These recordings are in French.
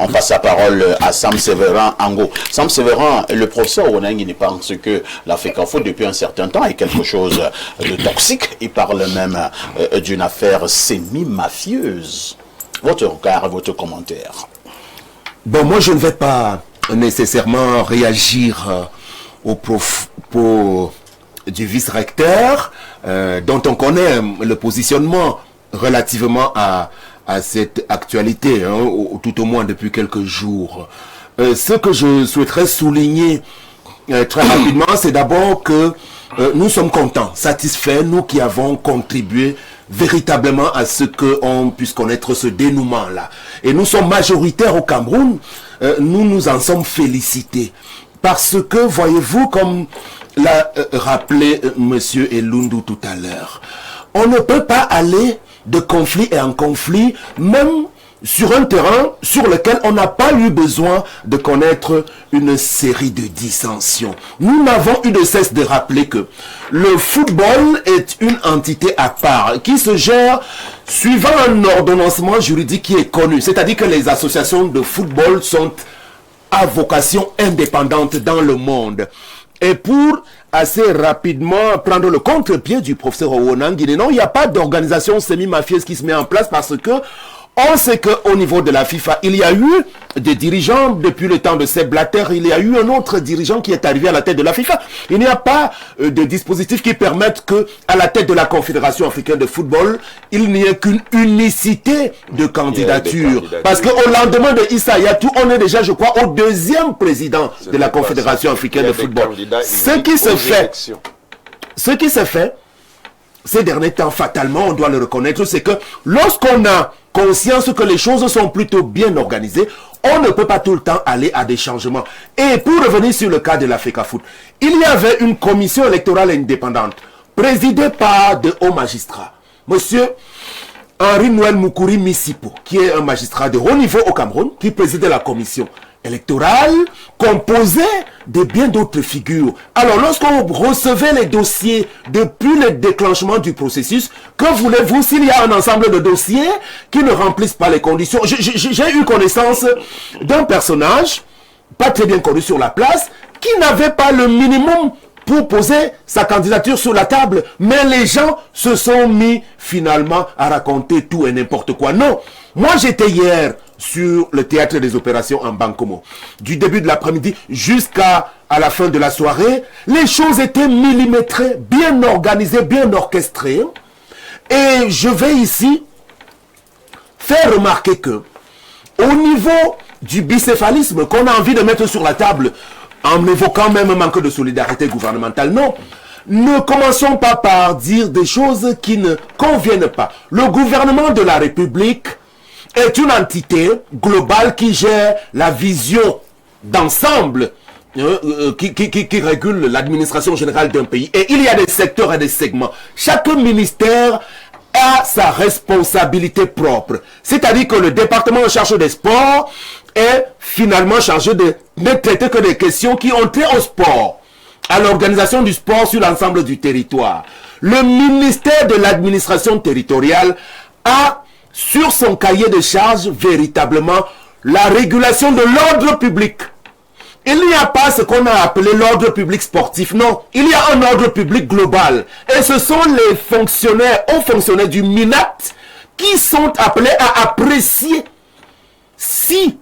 On passe la parole à Sam Sévérin Ango. Sam Sévérin, le professeur Onangi pense que l'Africa Foot depuis un certain temps est quelque chose de toxique. Il parle même d'une affaire semi-mafieuse. Votre regard et votre commentaire. Bon, moi je ne vais pas nécessairement réagir au propos du vice-recteur, dont on connaît le positionnement relativement à cette actualité, hein, tout au moins depuis quelques jours. Ce que je souhaiterais souligner très rapidement, c'est d'abord que nous sommes contents, satisfaits, nous qui avons contribué véritablement à ce qu'on puisse connaître ce dénouement-là. Et nous sommes majoritaires au Cameroun, nous nous en sommes félicités. Parce que, voyez-vous, comme l'a rappelé Monsieur Elundu tout à l'heure, on ne peut pas aller de conflit en conflit, même sur un terrain sur lequel on n'a pas eu besoin de connaître une série de dissensions. Nous n'avons eu de cesse de rappeler que le football est une entité à part qui se gère suivant un ordonnancement juridique qui est connu. C'est-à-dire que les associations de football sont à vocation indépendante dans le monde. Et pour assez rapidement prendre le contre-pied du professeur Onangi, non, il n'y a pas d'organisation semi-mafieuse qui se met en place parce que on sait qu'au niveau de la FIFA, il y a eu des dirigeants depuis le temps de Sepp Blatter, il y a eu un autre dirigeant qui est arrivé à la tête de la FIFA. Il n'y a pas de dispositifs qui permettent que, à la tête de la Confédération africaine de football, il n'y ait qu'une unicité de candidature. Parce qu'au lendemain de Issa Hayatou, on est déjà, je crois, au deuxième président de la Confédération africaine de football. Ce qui se fait, ces derniers temps, fatalement, on doit le reconnaître, c'est que lorsqu'on a conscience que les choses sont plutôt bien organisées, on ne peut pas tout le temps aller à des changements. Et pour revenir sur le cas de l'Africa Foot, il y avait une commission électorale indépendante, présidée par de hauts magistrats. Monsieur Henri Noël Moukouri Missipo, qui est un magistrat de haut niveau au Cameroun, qui présidait la commission électorale, composée de bien d'autres figures. Alors, lorsqu'on recevait les dossiers depuis le déclenchement du processus, que voulez-vous s'il y a un ensemble de dossiers qui ne remplissent pas les conditions? J'ai eu connaissance d'un personnage, pas très bien connu sur la place, qui n'avait pas le minimum pour poser sa candidature sur la table. Mais les gens se sont mis finalement à raconter tout et n'importe quoi. Non, moi j'étais hier sur le théâtre des opérations en Bankomo. Du début de l'après-midi jusqu'à la fin de la soirée, les choses étaient millimétrées, bien organisées, bien orchestrées. Et je vais ici faire remarquer que, au niveau du bicéphalisme qu'on a envie de mettre sur la table, en évoquant même un manque de solidarité gouvernementale, non. Ne commençons pas par dire des choses qui ne conviennent pas. Le gouvernement de la République est une entité globale qui gère la vision d'ensemble qui régule l'administration générale d'un pays. Et il y a des secteurs et des segments. Chaque ministère a sa responsabilité propre. C'est-à-dire que le département en charge des sports est finalement chargé de ne traiter que des questions qui ont trait au sport, à l'organisation du sport sur l'ensemble du territoire. Le ministère de l'administration territoriale a sur son cahier de charges véritablement la régulation de l'ordre public. Il n'y a pas ce qu'on a appelé l'ordre public sportif, non. Il y a un ordre public global. Et ce sont les fonctionnaires, hauts fonctionnaires du MINAT qui sont appelés à apprécier si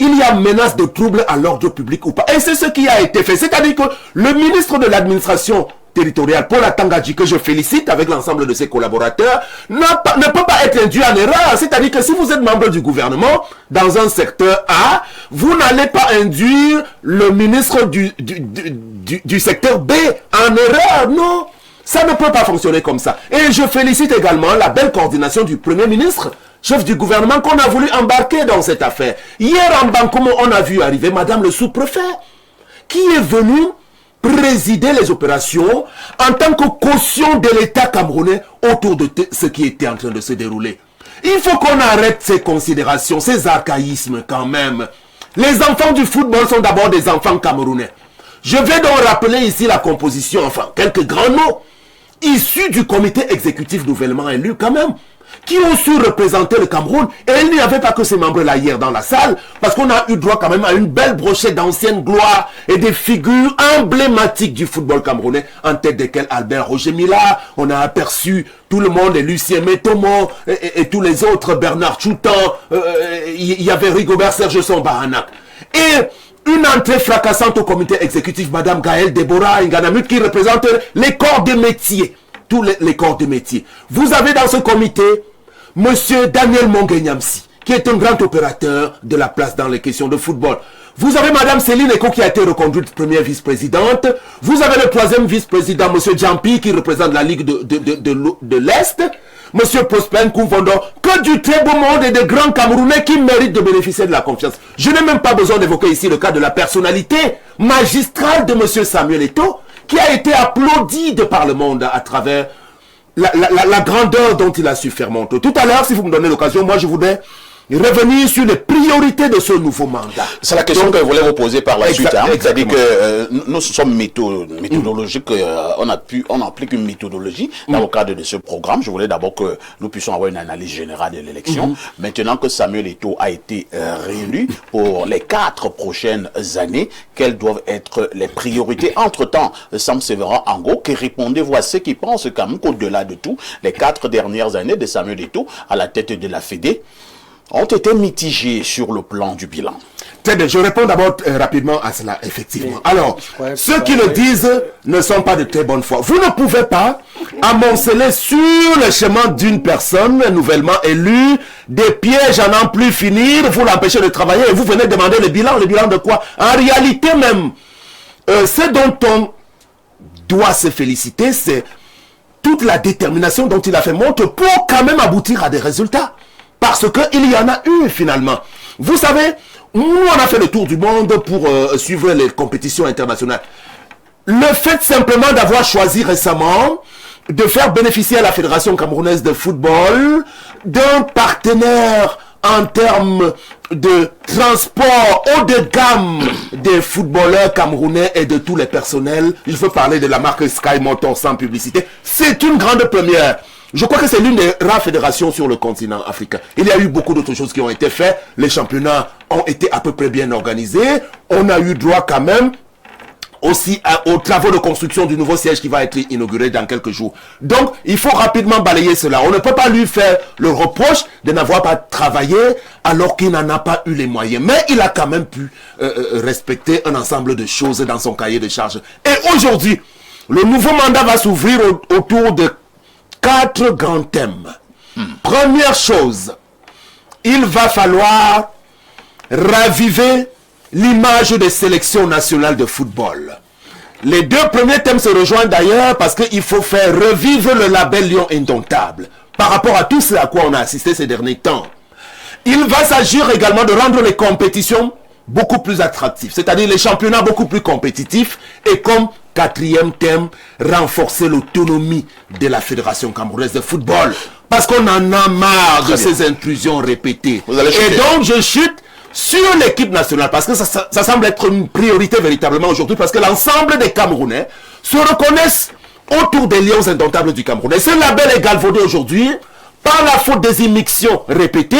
il y a menace de trouble à l'ordre public ou pas. Et c'est ce qui a été fait. C'est-à-dire que le ministre de l'administration territoriale, Paul Atangadji, que je félicite avec l'ensemble de ses collaborateurs, ne peut pas être induit en erreur. C'est-à-dire que si vous êtes membre du gouvernement dans un secteur A, vous n'allez pas induire le ministre du secteur B en erreur. Non, ça ne peut pas fonctionner comme ça. Et je félicite également la belle coordination du Premier ministre, chef du gouvernement, qu'on a voulu embarquer dans cette affaire. Hier en Bankomo, on a vu arriver Madame le sous-préfet, qui est venue présider les opérations en tant que caution de l'État camerounais autour de ce qui était en train de se dérouler. Il faut qu'on arrête ces considérations, ces archaïsmes quand même. Les enfants du football sont d'abord des enfants camerounais. Je vais donc rappeler ici la composition, enfin, quelques grands mots. issus du comité exécutif nouvellement élu quand même, qui ont su représenter le Cameroun. Et il n'y avait pas que ces membres-là hier dans la salle, parce qu'on a eu droit quand même à une belle brochette d'anciennes gloires et des figures emblématiques du football camerounais, en tête desquelles Albert Roger Mila, on a aperçu tout le monde, et Lucien Métomo, et tous les autres, Bernard Choutan, il y avait Rigobert Serge Sombaranak. Et une entrée fracassante au comité exécutif, Madame Gaëlle Déborah Nganamut, qui représente les corps de métier. Tous les corps de métier. Vous avez dans ce comité Monsieur Daniel Mongenyamsi, qui est un grand opérateur de la place dans les questions de football. Vous avez Madame Céline Eko, qui a été reconduite première vice-présidente. Vous avez le troisième vice-président, Monsieur Djampi, qui représente la Ligue de l'Est. Monsieur Prosper Koumvondo, que du très beau monde et de grands Camerounais qui méritent de bénéficier de la confiance. Je n'ai même pas besoin d'évoquer ici le cas de la personnalité magistrale de Monsieur Samuel Eto'o, qui a été applaudi de par le monde à travers la grandeur dont il a su faire monter. Tout à l'heure, si vous me donnez l'occasion, moi je voudrais revenir sur les priorités de ce nouveau mandat. C'est la question que je voulais vous poser par la suite. C'est-à-dire que nous sommes méthodologiques, on applique une méthodologie dans le cadre de ce programme. Je voulais d'abord que nous puissions avoir une analyse générale de l'élection. Maintenant que Samuel Eto'o a été réélu pour les 4 prochaines années, quelles doivent être les priorités? Entre-temps, Sam Sévéran Ango, qui répondez-vous à ceux qui pensent qu'au-delà de tout, les 4 dernières années de Samuel Eto'o à la tête de la Fédé ont été mitigés sur le plan du bilan. Très bien, je réponds d'abord rapidement à cela, effectivement. Alors, ceux qui le disent ne sont pas de très bonne foi. Vous ne pouvez pas amonceler sur le chemin d'une personne nouvellement élue des pièges à n'en plus finir, vous l'empêchez de travailler et vous venez demander le bilan de quoi? En réalité même, ce dont on doit se féliciter, c'est toute la détermination dont il a fait montre pour quand même aboutir à des résultats. Parce qu'il y en a eu finalement. Vous savez, nous on a fait le tour du monde pour suivre les compétitions internationales. Le fait simplement d'avoir choisi récemment de faire bénéficier à la Fédération camerounaise de football d'un partenaire en termes de transport haut de gamme des footballeurs camerounais et de tous les personnels, il faut parler de la marque Sky Motor sans publicité, c'est une grande première. Je crois que c'est l'une des rares fédérations sur le continent africain. Il y a eu beaucoup d'autres choses qui ont été faites. Les championnats ont été à peu près bien organisés. On a eu droit quand même aussi aux travaux de construction du nouveau siège qui va être inauguré dans quelques jours. Donc, il faut rapidement balayer cela. On ne peut pas lui faire le reproche de n'avoir pas travaillé alors qu'il n'en a pas eu les moyens. Mais il a quand même pu respecter un ensemble de choses dans son cahier de charges. Et aujourd'hui, le nouveau mandat va s'ouvrir autour de 4 grands thèmes. Première chose, il va falloir raviver l'image des sélections nationales de football. Les 2 premiers thèmes se rejoignent d'ailleurs parce qu'il faut faire revivre le label Lion Indomptable par rapport à tout ce à quoi on a assisté ces derniers temps. Il va s'agir également de rendre les compétitions beaucoup plus attractives, c'est-à-dire les championnats beaucoup plus compétitifs et comme 4e thème, renforcer l'autonomie de la Fédération camerounaise de football. Parce qu'on en a marre de ces intrusions répétées. Et donc, je chute sur l'équipe nationale, parce que ça semble être une priorité véritablement aujourd'hui, parce que l'ensemble des Camerounais se reconnaissent autour des lions indomptables du Cameroun. Et ce label est galvaudé aujourd'hui par la faute des immixtions répétées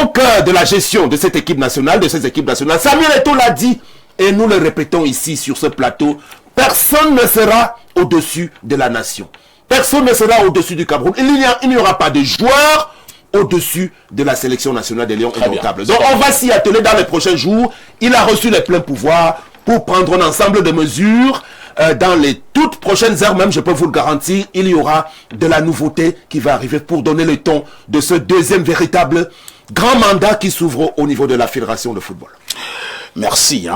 au cœur de la gestion de cette équipe nationale, de ces équipes nationales. Samuel Eto'o l'a dit, et nous le répétons ici sur ce plateau, personne ne sera au-dessus de la nation. Personne ne sera au-dessus du Cameroun. Il n'y aura pas de joueurs au-dessus de la sélection nationale des Lions indomptables. Donc on va s'y atteler dans les prochains jours. Il a reçu les pleins pouvoirs pour prendre un ensemble de mesures. Dans les toutes prochaines heures même, je peux vous le garantir, il y aura de la nouveauté qui va arriver pour donner le ton de ce deuxième véritable grand mandat qui s'ouvre au niveau de la Fédération de football. Merci.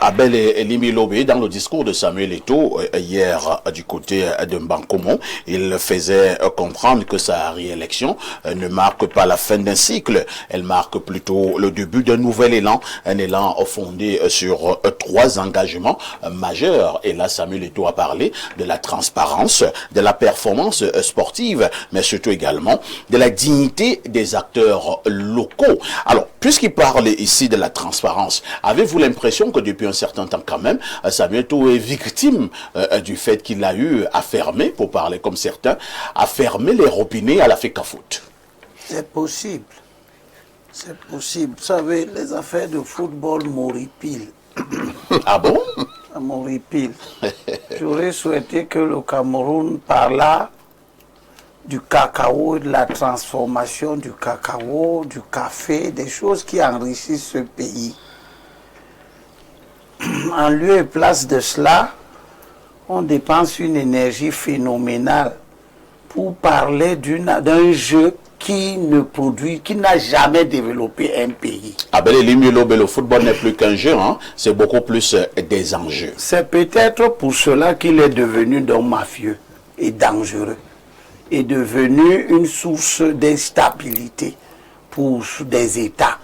Abel Elimi Lobé, dans le discours de Samuel Eto'o hier du côté de Mbankomo, il faisait comprendre que sa réélection ne marque pas la fin d'un cycle, elle marque plutôt le début d'un nouvel élan, un élan fondé sur 3 engagements majeurs. Et là, Samuel Eto'o a parlé de la transparence, de la performance sportive, mais surtout également de la dignité des acteurs locaux. Alors, puisqu'il parle ici de la transparence, avez-vous l'impression que depuis un certain temps quand même, Samuel Eto'o est victime du fait qu'il a eu à fermer, pour parler comme certains, à fermer les robinets à la FECAFOOT? C'est possible. C'est possible. Vous savez, les affaires de football m'horripilent. Ah bon? Ça m'horripile. J'aurais souhaité que le Cameroun parlât du cacao, de la transformation du cacao, du café, des choses qui enrichissent ce pays. En lieu et place de cela, on dépense une énergie phénoménale pour parler d'un jeu qui ne produit, qui n'a jamais développé un pays. Ah ben le football n'est plus qu'un jeu, hein? C'est beaucoup plus des enjeux. C'est peut-être pour cela qu'il est devenu donc mafieux et dangereux, est devenu une source d'instabilité pour des États.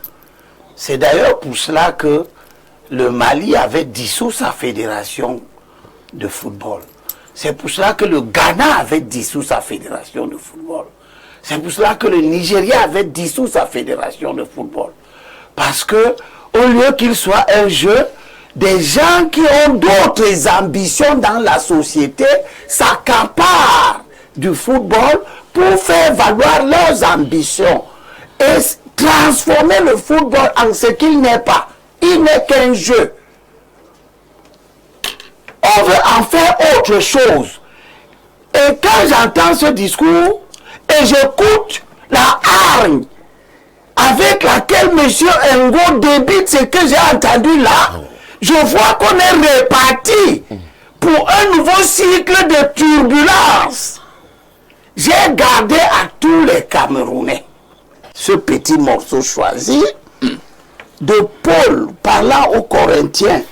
C'est d'ailleurs pour cela que le Mali avait dissous sa fédération de football. C'est pour cela que le Ghana avait dissous sa fédération de football. C'est pour cela que le Nigeria avait dissous sa fédération de football. Parce que, au lieu qu'il soit un jeu, des gens qui ont d'autres ambitions dans la société s'accaparent du football pour faire valoir leurs ambitions et transformer le football en ce qu'il n'est pas. Il n'est qu'un jeu. On veut en faire autre chose. Et quand j'entends ce discours, et j'écoute la hargne avec laquelle M. Ngo débite ce que j'ai entendu là, je vois qu'on est reparti pour un nouveau cycle de turbulence. J'ai gardé à tous les Camerounais ce petit morceau choisi de Paul parlant aux Corinthiens.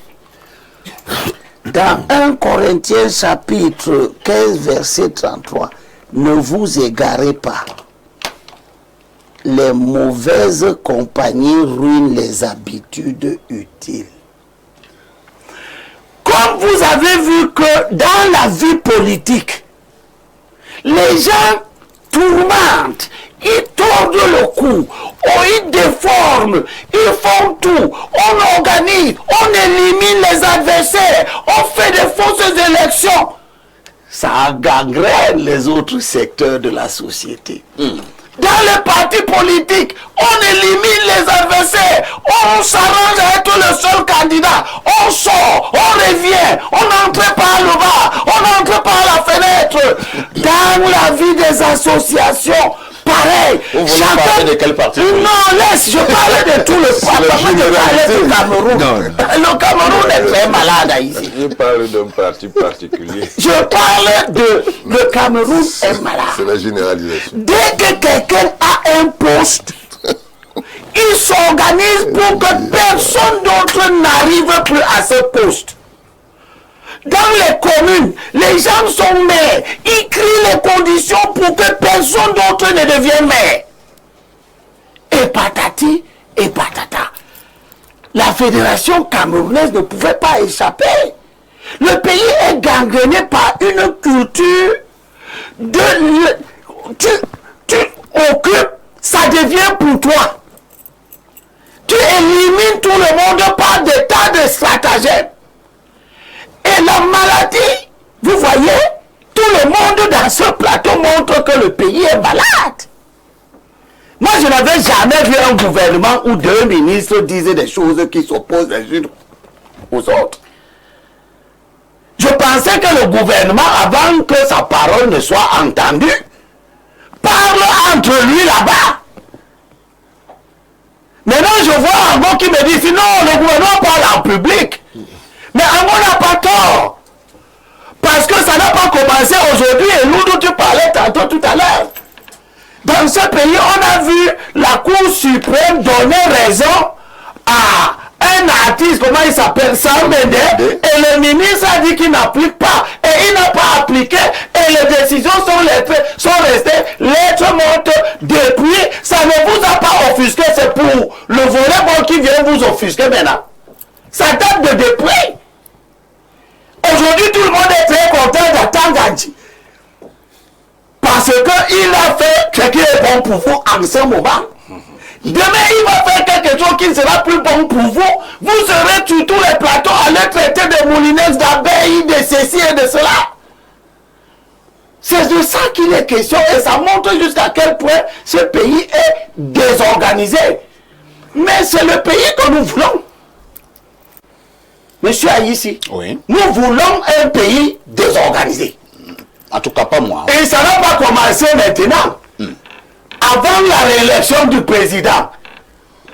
Dans 1 Corinthiens chapitre 15 verset 33, ne vous égarez pas. Les mauvaises compagnies ruinent les habitudes utiles. Comme vous avez vu que dans la vie politique, les gens tourmentent, ils tordent le cou, ils déforment, ils font tout, on organise, on élimine les adversaires, on fait des fausses élections. Ça gangrène les autres secteurs de la société. Dans les partis politiques, on élimine les adversaires, on s'arrange à être le seul candidat, on sort, on revient, on entre par le bas, on entre par la fenêtre. Dans la vie des associations, pareil. Vous voulez parler de quel parti? Non, laisse, je parlais de tout le Parlement, je parlais du Cameroun. Le Cameroun est très malade ici. Je parle d'un parti particulier. Je parle de... Le Cameroun est malade. C'est la généralisation. Dès que quelqu'un a un poste, il s'organise pour que personne d'autre n'arrive plus à ce poste. Dans les communes, les gens sont maires, ils crient les conditions pour que personne d'autre ne devienne maire. Et patati et patata. La fédération camerounaise ne pouvait pas échapper. Le pays est gangréné par une culture de... Tu occupes, ça devient pour toi. Tu élimines tout le monde par des tas de stratagèmes. Et la maladie, vous voyez, tout le monde dans ce plateau montre que le pays est malade. Moi, je n'avais jamais vu un gouvernement où 2 ministres disaient des choses qui s'opposent les unes aux autres. Je pensais que le gouvernement, avant que sa parole ne soit entendue, parle entre lui là-bas. Maintenant, je vois un mot qui me dit, sinon le gouvernement parle en public. Mais Ango n'a pas tort. Parce que ça n'a pas commencé aujourd'hui et nous dont tu parlais tantôt tout à l'heure. Dans ce pays, on a vu la Cour suprême donner raison à un artiste, comment il s'appelle, Sam Mende, et le ministre a dit qu'il n'applique pas. Et il n'a pas appliqué et les décisions sont restées lettres mortes depuis. Ça ne vous a pas offusqué, c'est pour le volleyball qui vient vous offusquer maintenant. Ça date de depuis. Aujourd'hui, tout le monde est très content d'attendre Gandhi. Parce qu'il a fait ce qui est bon pour vous en ce moment. Demain, il va faire quelque chose qui ne sera plus bon pour vous. Vous serez sur tous les plateaux à aller traiter de moulineuses d'abeilles, de ceci et de cela. C'est de ça qu'il est question et ça montre jusqu'à quel point ce pays est désorganisé. Mais c'est le pays que nous voulons. Monsieur Aïssi, Oui. nous voulons un pays désorganisé. En tout cas, pas moi. Et ça n'a pas commencé maintenant. Avant la réélection du président,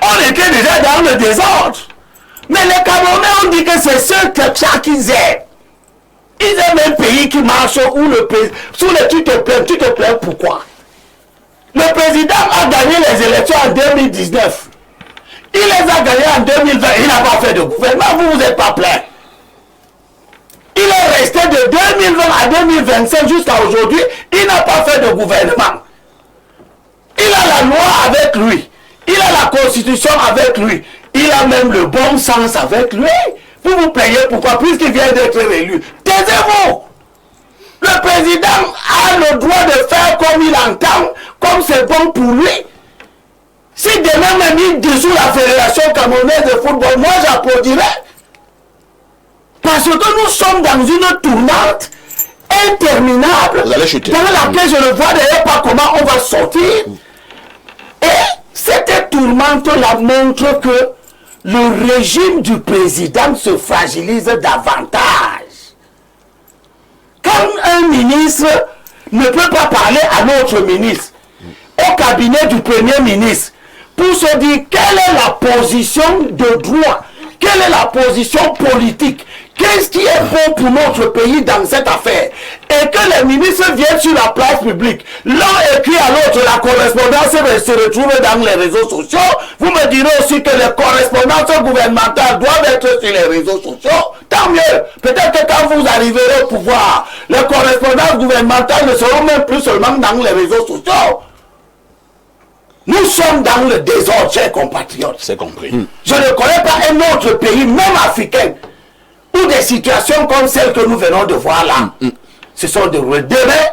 on était déjà dans le désordre. Mais les Camerounais ont dit que c'est ceux qu'ils aiment. Ils aiment un pays qui marche où le président... Tu te plains pourquoi? Le président a gagné les élections en 2019. Il les a gagnées en 2020. Il n'a pas fait de gouvernement. Vous n'êtes pas plaint. Il est resté de 2020 à 2025 jusqu'à aujourd'hui. Il n'a pas fait de gouvernement. Il a la loi avec lui. Il a la constitution avec lui. Il a même le bon sens avec lui. Vous vous plaignez pourquoi? Puisqu'il vient d'être élu. Taisez-vous. Le président a le droit de faire comme il entend, comme c'est bon pour lui. Si demain même il dissout la Fédération camerounaise de football, moi j'applaudirais. Parce que nous sommes dans une tourmente interminable Vous allez chuter. dans laquelle je ne vois d'ailleurs pas comment on va sortir. Et cette tourmente-là montre que le régime du président se fragilise davantage. Quand un ministre ne peut pas parler à notre ministre, au cabinet du premier ministre, pour se dire quelle est la position de droit, quelle est la position politique, qu'est-ce qui est bon pour notre pays dans cette affaire, et que les ministres viennent sur la place publique, l'un écrit à l'autre, la correspondance se retrouve dans les réseaux sociaux. Vous me direz aussi que les correspondances gouvernementales doivent être sur les réseaux sociaux. Tant mieux. Peut-être que quand vous arriverez au pouvoir, les correspondances gouvernementales ne seront même plus seulement dans les réseaux sociaux. Nous sommes dans le désordre, chers compatriotes. C'est compris. Je ne connais pas un autre pays, même africain, où des situations comme celles que nous venons de voir là, se sont déroulées. Demain,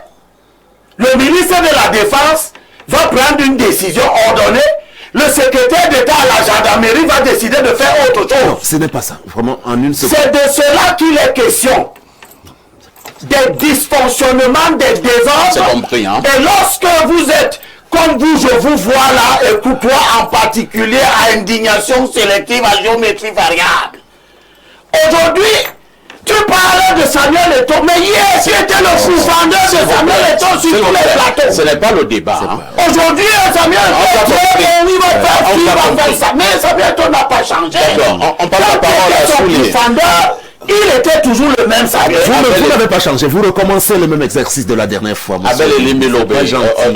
le ministre de la Défense va prendre une décision ordonnée. Le secrétaire d'État à la gendarmerie va décider de faire autre chose. Non, ce n'est pas ça. Vraiment, en une seconde. C'est de cela qu'il est question. Des dysfonctionnements, des désordres. C'est compris, hein. Et lorsque vous êtes, comme vous, je vous vois là, et toi en particulier, à indignation sélective, à géométrie variable. Aujourd'hui, tu parles de Samuel Eto'o, mais hier, c'était le fou-fendeur de Samuel Eto'o sur tous les plateaux. Ce n'est pas le débat. Hein. Aujourd'hui, Samuel Eto'o, il va faire ci, il va faire ça. Mais Samuel Eto'o n'a pas changé. On parle la parole à souligner. Il était toujours le même Samuel. Vous n'avez pas changé. Vous recommencez le même exercice de la dernière fois. Abel Elimbe Lobé,